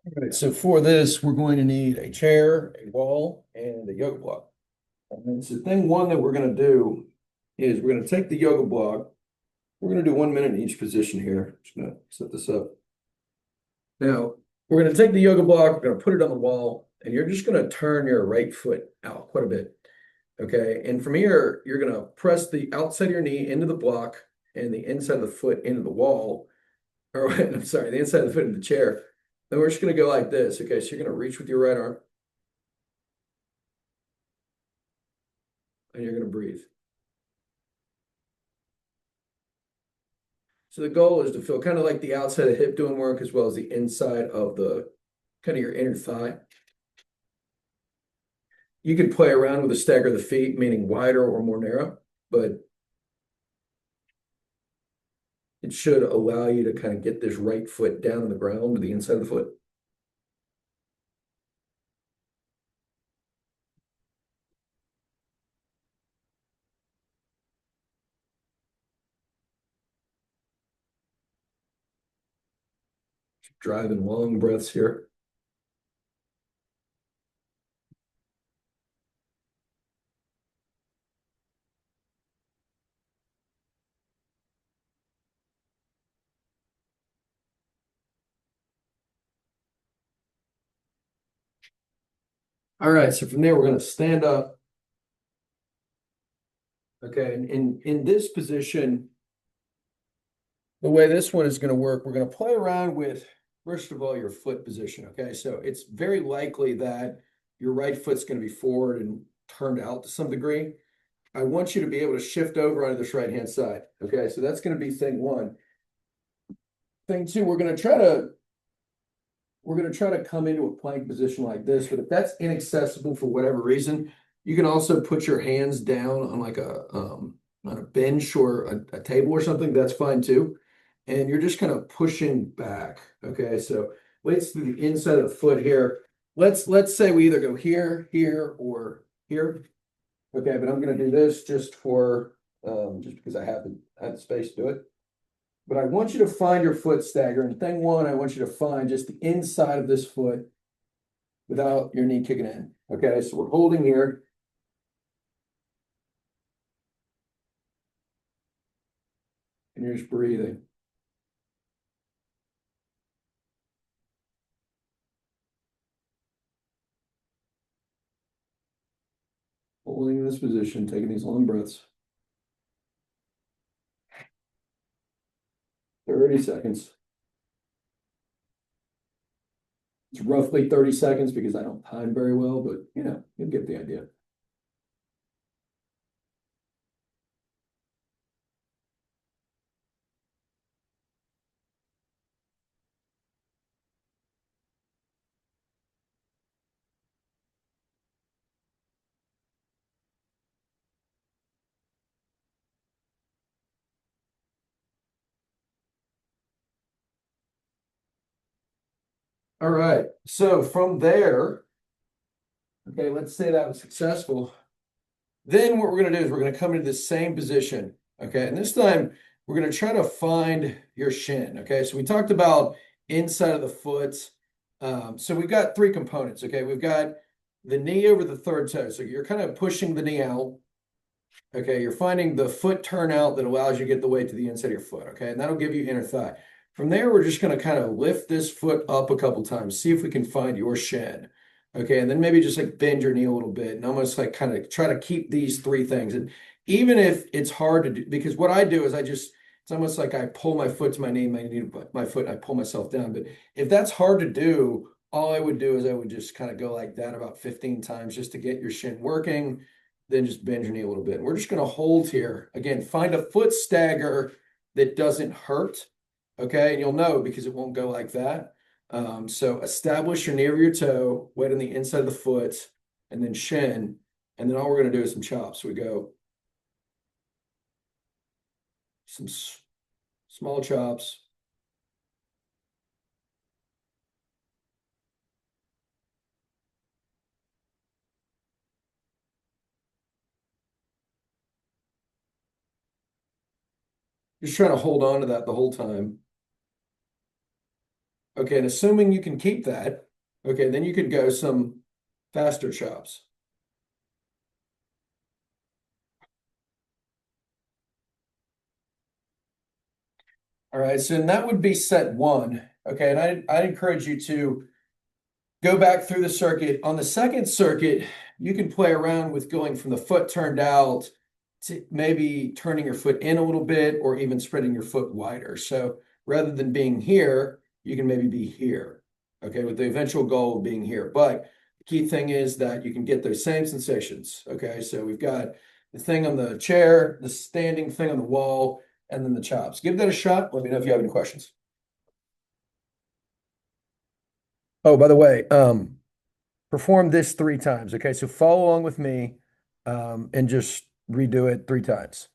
All right, so for this, we're going to need a chair, a wall, and a yoga block. And so thing one that we're going to do is we're going to take the yoga block. We're going to do 1 minute in each position here. Just going to set this up. Now, we're going to take the yoga block, we're going to put it on the wall, and you're just going to turn your right foot out quite a bit. Okay. And from here, you're going to press the outside of your knee into the block and the inside of the foot into the wall. Or, I'm sorry, the inside of the foot into the chair. Then we're just going to go like this. Okay. So you're going to reach with your right arm and you're going to breathe. So the goal is to feel kind of like the outside of the hip doing work as well as the inside of the kind of your inner thigh. You can play around with the stagger of the feet, meaning wider or more narrow, but it should allow you to kind of get this right foot down on the ground to the inside of the foot. Driving long breaths here. All right, so from there, we're going to stand up. Okay, and in this position, the way this one is going to work, we're going to play around with, first of all, your foot position. Okay, so it's very likely that your right foot's going to be forward and turned out to some degree. I want you to be able to shift over onto this right-hand side. Okay, so that's going to be thing one. Thing two, we're going to try to come into a plank position like this, but if that's inaccessible for whatever reason, you can also put your hands down on like on a bench or a table or something. That's fine too. And you're just kind of pushing back. Okay, so weights to the inside of the foot here. Let's say we either go here, here, or here. Okay, but I'm going to do this just because I have the space to do it. But I want you to find your foot stagger. And thing one, I want you to find just the inside of this foot without your knee kicking in. Okay, so we're holding here. And you're just breathing. Holding in this position, taking these long breaths. 30 seconds. It's roughly 30 seconds because I don't time very well, but you'll get the idea. All right. So from there, okay, let's say that was successful. Then what we're going to do is we're going to come into the same position. Okay. And this time we're going to try to find your shin. Okay. So we talked about inside of the foot. So we've got three components. Okay. We've got the knee over the third toe. So you're kind of pushing the knee out. Okay. You're finding the foot turnout that allows you to get the weight to the inside of your foot. Okay. And that'll give you inner thigh. From there, we're just going to kind of lift this foot up a couple times, see if we can find your shin. Okay, and then maybe just like bend your knee a little bit and almost like kind of try to keep these three things. And even if it's hard to do, because what I do is it's almost like I pull my foot to my knee to my foot, and I pull myself down. But if that's hard to do, all I would do is I would just kind of go like that about 15 times just to get your shin working, then just bend your knee a little bit. And we're just going to hold here. Again, find a foot stagger that doesn't hurt. Okay, and you'll know because it won't go like that. So establish your knee over your toe, weight on the inside of the foot, and then shin. And then all we're going to do is some chops. We go some small chops. Just trying to hold on to that the whole time. Okay, and assuming you can keep that, okay, then you could go some faster chops. All right, so that would be set one. Okay, and I'd encourage you to go back through the circuit. On the second circuit, you can play around with going from the foot turned out to maybe turning your foot in a little bit or even spreading your foot wider. So rather than being here, you can maybe be here. Okay, with the eventual goal of being here. But the key thing is that you can get those same sensations. Okay, so we've got the thing on the chair, the standing thing on the wall, and then the chops. Give that a shot. Let me know if you have any questions. Oh, by the way, perform this 3 times. Okay, so follow along with me and just redo it 3 times.